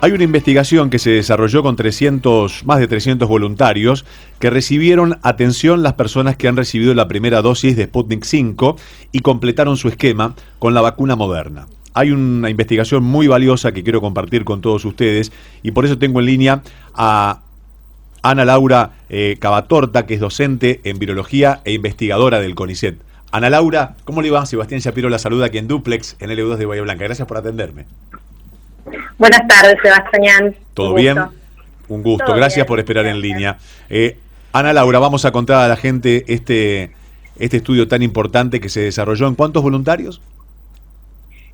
Hay una investigación que se desarrolló con más de 300 voluntarios que recibieron atención las personas que han recibido la primera dosis de Sputnik 5 y completaron su esquema con la vacuna Moderna. Hay una investigación muy valiosa que quiero compartir con todos ustedes y por eso tengo en línea a Ana Laura Cavatorta, que es docente en virología e investigadora del CONICET. Ana Laura, ¿cómo le va? Sebastián Shapiro la saluda aquí en Duplex, en LU2 de Bahía Blanca. Gracias por atenderme. Buenas tardes, Sebastián. ¿Todo bien? Un gusto. Todo Gracias bien. por esperar en línea. Ana Laura, vamos a contar a la gente este estudio tan importante que se desarrolló. ¿En cuántos voluntarios?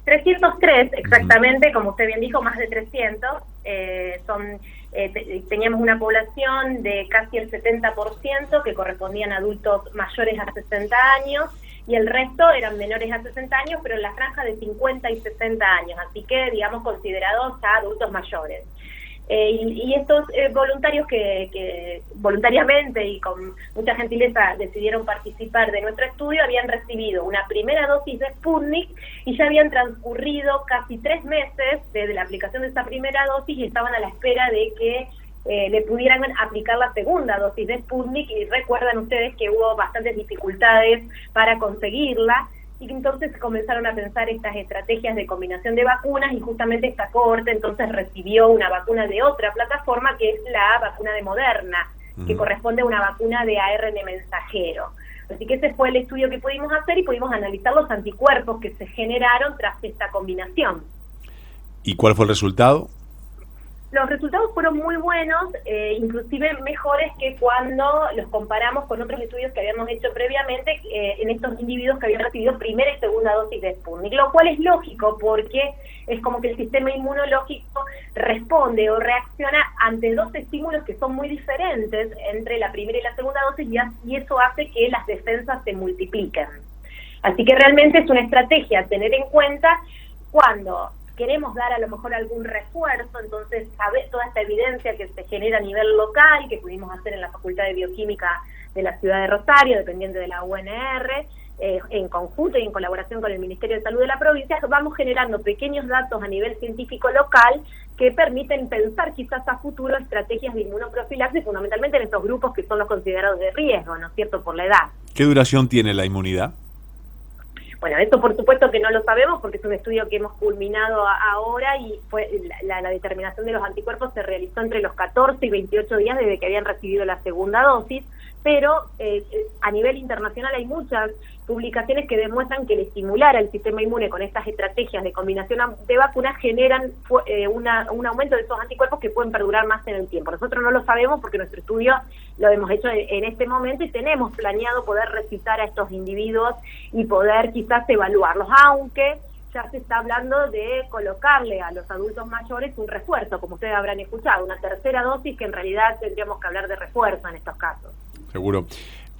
303, exactamente, como usted bien dijo, más de 300. Teníamos una población de casi el 70% que correspondían a adultos mayores a 60 años y el resto eran menores a 60 años, pero en la franja de 50 y 60 años, así que, digamos, considerados a adultos mayores. Y estos voluntarios que voluntariamente y con mucha gentileza decidieron participar de nuestro estudio habían recibido una primera dosis de Sputnik y ya habían transcurrido casi 3 meses desde la aplicación de esta primera dosis y estaban a la espera de que le pudieran aplicar la segunda dosis de Sputnik, y recuerdan ustedes que hubo bastantes dificultades para conseguirla. Y entonces comenzaron a pensar estas estrategias de combinación de vacunas y justamente esta cohorte entonces recibió una vacuna de otra plataforma que es la vacuna de Moderna, que corresponde a una vacuna de ARN mensajero. Así que ese fue el estudio que pudimos hacer y pudimos analizar los anticuerpos que se generaron tras esta combinación. ¿Y cuál fue el resultado? Los resultados fueron muy buenos, inclusive mejores que cuando los comparamos con otros estudios que habíamos hecho previamente en estos individuos que habían recibido primera y segunda dosis de Sputnik, lo cual es lógico porque es como que el sistema inmunológico responde o reacciona ante dos estímulos que son muy diferentes entre la primera y la segunda dosis y eso hace que las defensas se multipliquen. Así que realmente es una estrategia a tener en cuenta cuando queremos dar a lo mejor algún refuerzo, entonces saber toda esta evidencia que se genera a nivel local, que pudimos hacer en la Facultad de Bioquímica de la ciudad de Rosario, dependiente de la UNR, en conjunto y en colaboración con el Ministerio de Salud de la provincia, vamos generando pequeños datos a nivel científico local que permiten pensar quizás a futuro estrategias de inmunoprofilaxis, fundamentalmente en estos grupos que son los considerados de riesgo, ¿no es cierto?, por la edad. ¿Qué duración tiene la inmunidad? Bueno, esto por supuesto que no lo sabemos porque es un estudio que hemos culminado ahora y fue la determinación de los anticuerpos se realizó entre los 14 y 28 días desde que habían recibido la segunda dosis, pero a nivel internacional hay muchas publicaciones que demuestran que el estimular al sistema inmune con estas estrategias de combinación de vacunas generan un aumento de esos anticuerpos que pueden perdurar más en el tiempo. Nosotros no lo sabemos porque nuestro estudio lo hemos hecho en este momento y tenemos planeado poder recitar a estos individuos y poder quizás evaluarlos, aunque ya se está hablando de colocarle a los adultos mayores un refuerzo, como ustedes habrán escuchado, una tercera dosis que en realidad tendríamos que hablar de refuerzo en estos casos. Seguro.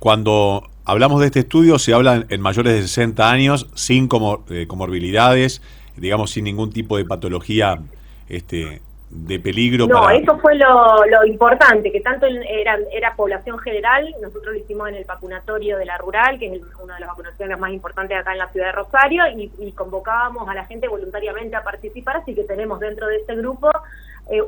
Cuando hablamos de este estudio se habla en mayores de 60 años, sin comorbilidades, digamos sin ningún tipo de patología de peligro. No, eso fue lo importante, que tanto era población general, nosotros lo hicimos en el vacunatorio de la Rural, que es una de las vacunaciones más importantes acá en la ciudad de Rosario, y convocábamos a la gente voluntariamente a participar, así que tenemos dentro de este grupo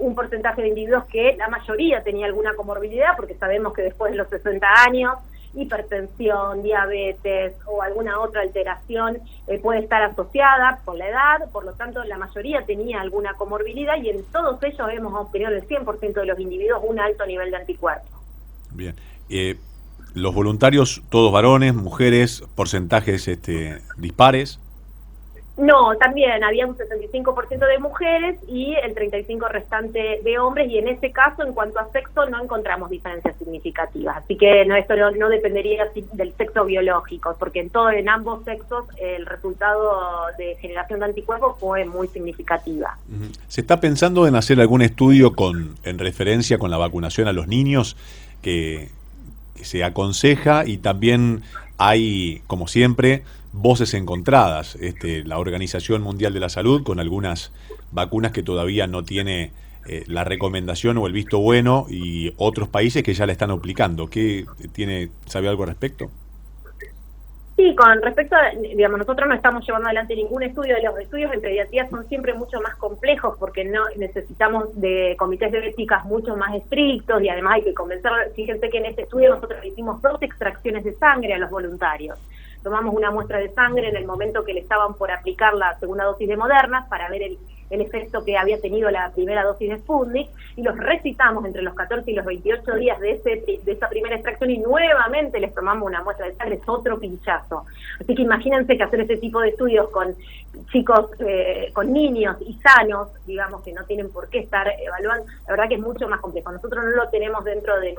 un porcentaje de individuos que la mayoría tenía alguna comorbilidad, porque sabemos que después de los 60 años, hipertensión, diabetes o alguna otra alteración puede estar asociada por la edad, por lo tanto la mayoría tenía alguna comorbilidad y en todos ellos hemos obtenido en el 100% de los individuos un alto nivel de anticuerpos. Bien. ¿Los voluntarios, todos varones, mujeres, porcentajes dispares? No, también había un 65% de mujeres y el 35% restante de hombres, y en ese caso, en cuanto a sexo, no encontramos diferencias significativas. Así que esto no dependería del sexo biológico, porque en ambos sexos el resultado de generación de anticuerpos fue muy significativa. ¿Se está pensando en hacer algún estudio en referencia con la vacunación a los niños que se aconseja? Y también hay, como siempre, voces encontradas. La Organización Mundial de la Salud con algunas vacunas que todavía no tiene la recomendación o el visto bueno, y otros países que ya la están aplicando. ¿Sabe algo al respecto? Sí, con respecto a, digamos, nosotros no estamos llevando adelante ningún estudio. Los estudios en pediatría son siempre mucho más complejos porque no necesitamos de comités de éticas mucho más estrictos y además hay que convencer. Fíjense que en este estudio nosotros hicimos 2 extracciones de sangre a los voluntarios. Tomamos una muestra de sangre en el momento que le estaban por aplicar la segunda dosis de Moderna para ver el efecto que había tenido la primera dosis de Sputnik, y los recitamos entre los 14 y los 28 días de esa primera extracción y nuevamente les tomamos una muestra de sangre, es otro pinchazo. Así que imagínense que hacer este tipo de estudios con chicos, con niños y sanos, digamos, que no tienen por qué estar evaluando, la verdad que es mucho más complejo. Nosotros no lo tenemos dentro de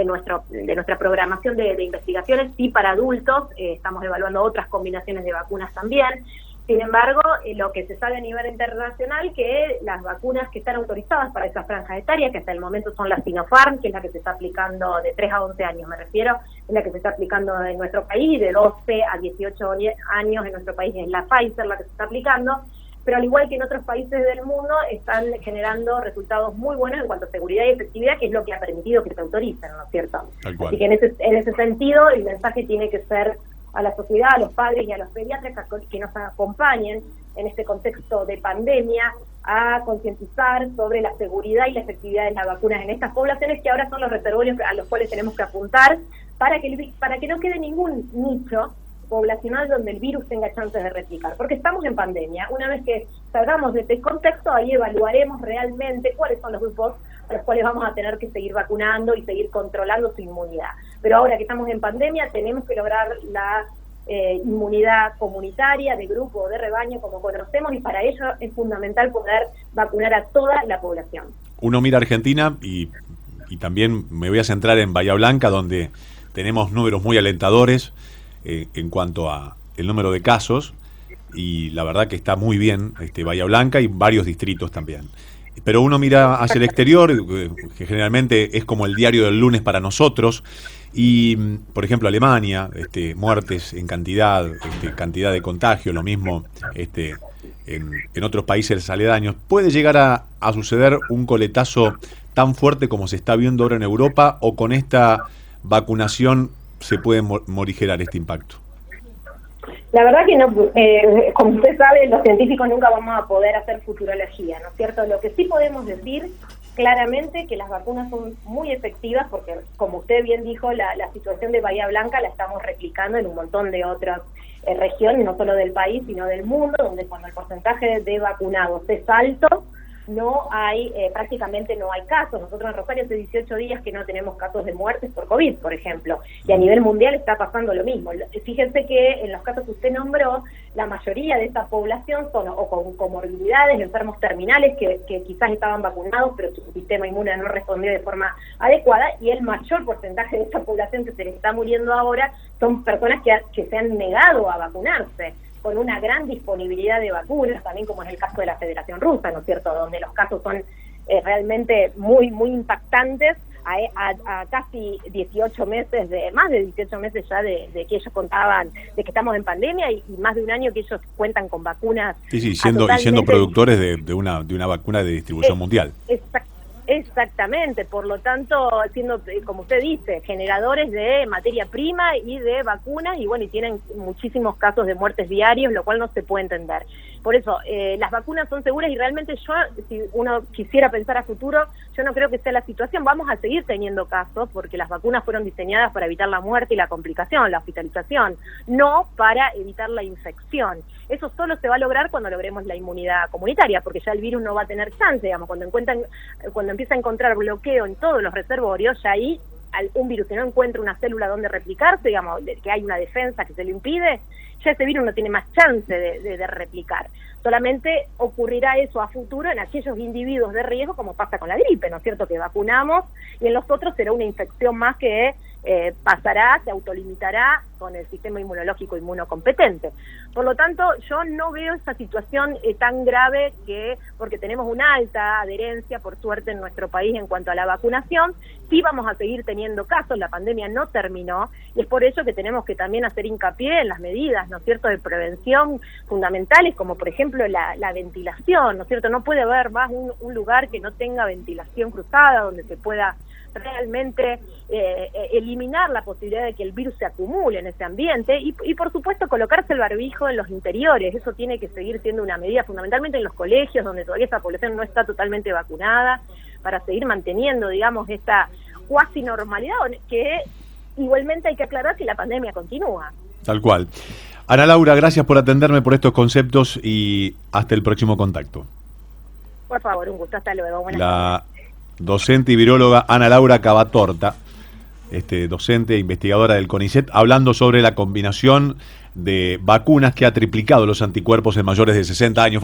nuestra programación de investigaciones. Sí, para adultos estamos evaluando otras combinaciones de vacunas también. Sin embargo, lo que se sabe a nivel internacional, que las vacunas que están autorizadas para esa franja etaria, que hasta el momento son la Sinopharm, que es la que se está aplicando de 3 a 11 años, me refiero, es la que se está aplicando en nuestro país, y de 12 a 18 años en nuestro país es la Pfizer la que se está aplicando, pero al igual que en otros países del mundo, están generando resultados muy buenos en cuanto a seguridad y efectividad, que es lo que ha permitido que se autoricen, ¿no es cierto? Así que en ese sentido, el mensaje tiene que ser a la sociedad, a los padres y a los pediatras que nos acompañen en este contexto de pandemia, a concientizar sobre la seguridad y la efectividad de las vacunas en estas poblaciones, que ahora son los reservorios a los cuales tenemos que apuntar para que no quede ningún nicho poblacional donde el virus tenga chances de replicar, porque estamos en pandemia. Una vez que salgamos de este contexto, ahí evaluaremos realmente cuáles son los grupos a los cuales vamos a tener que seguir vacunando y seguir controlando su inmunidad. Pero ahora que estamos en pandemia, tenemos que lograr la inmunidad comunitaria, de grupo o de rebaño, como conocemos, y para ello es fundamental poder vacunar a toda la población. Uno mira Argentina y también me voy a centrar en Bahía Blanca, donde tenemos números muy alentadores en cuanto a el número de casos, y la verdad que está muy bien Bahía Blanca y varios distritos también. Pero uno mira hacia el exterior, que generalmente es como el diario del lunes para nosotros, y por ejemplo Alemania, muertes en cantidad, cantidad de contagio, lo mismo en otros países aledaños. ¿Puede llegar a suceder un coletazo tan fuerte como se está viendo ahora en Europa, o con esta vacunación se puede morigerar este impacto? La verdad que no, como usted sabe, los científicos nunca vamos a poder hacer futurología, ¿no es cierto? Lo que sí podemos decir claramente que las vacunas son muy efectivas, porque como usted bien dijo, la situación de Bahía Blanca la estamos replicando en un montón de otras regiones, no solo del país, sino del mundo, donde cuando el porcentaje de vacunados es alto, no hay, prácticamente no hay casos. Nosotros en Rosario hace 18 días que no tenemos casos de muertes por COVID, por ejemplo, y a nivel mundial está pasando lo mismo. Fíjense que en los casos que usted nombró, la mayoría de esta población son o con comorbilidades, enfermos terminales que quizás estaban vacunados, pero su sistema inmune no respondió de forma adecuada, y el mayor porcentaje de esta población que se les está muriendo ahora son personas que se han negado a vacunarse, con una gran disponibilidad de vacunas, también como es el caso de la Federación Rusa, ¿no es cierto?, donde los casos son realmente muy, muy impactantes, a casi 18 meses, más de 18 meses ya de que ellos contaban de que estamos en pandemia, y más de un año que ellos cuentan con vacunas. Sí, siendo productores de una vacuna de distribución mundial. Exactamente, por lo tanto, siendo, como usted dice, generadores de materia prima y de vacunas, y bueno, y tienen muchísimos casos de muertes diarios, lo cual no se puede entender. Por eso, las vacunas son seguras, y realmente yo, si uno quisiera pensar a futuro, yo no creo que sea la situación. Vamos a seguir teniendo casos, porque las vacunas fueron diseñadas para evitar la muerte y la complicación, la hospitalización, no para evitar la infección. Eso solo se va a lograr cuando logremos la inmunidad comunitaria, porque ya el virus no va a tener chance, digamos, cuando empieza a encontrar bloqueo en todos los reservorios, ya ahí un virus que no encuentra una célula donde replicarse, digamos, que hay una defensa que se lo impide, ya ese virus no tiene más chance de replicar. Solamente ocurrirá eso a futuro en aquellos individuos de riesgo, como pasa con la gripe, ¿no es cierto?, que vacunamos, y en los otros será una infección más que pasará, se autolimitará con el sistema inmunológico inmunocompetente. Por lo tanto, yo no veo esa situación tan grave, porque tenemos una alta adherencia, por suerte, en nuestro país en cuanto a la vacunación. Sí vamos a seguir teniendo casos, la pandemia no terminó, y es por ello que tenemos que también hacer hincapié en las medidas, ¿no es cierto?, de prevención fundamentales, como por ejemplo la ventilación, ¿no es cierto? No puede haber más un lugar que no tenga ventilación cruzada, donde se pueda realmente eliminar la posibilidad de que el virus se acumule en ese ambiente y por supuesto colocarse el barbijo en los interiores. Eso tiene que seguir siendo una medida fundamentalmente en los colegios donde todavía esa población no está totalmente vacunada, para seguir manteniendo, digamos, esta cuasi normalidad, que igualmente hay que aclarar que la pandemia continúa. Tal cual. Ana Laura, gracias por atenderme, por estos conceptos y hasta el próximo contacto. Por favor, un gusto, hasta luego. Buenas La docente y viróloga Ana Laura Cavatorta, docente e investigadora del CONICET, hablando sobre la combinación de vacunas que ha triplicado los anticuerpos en mayores de 60 años.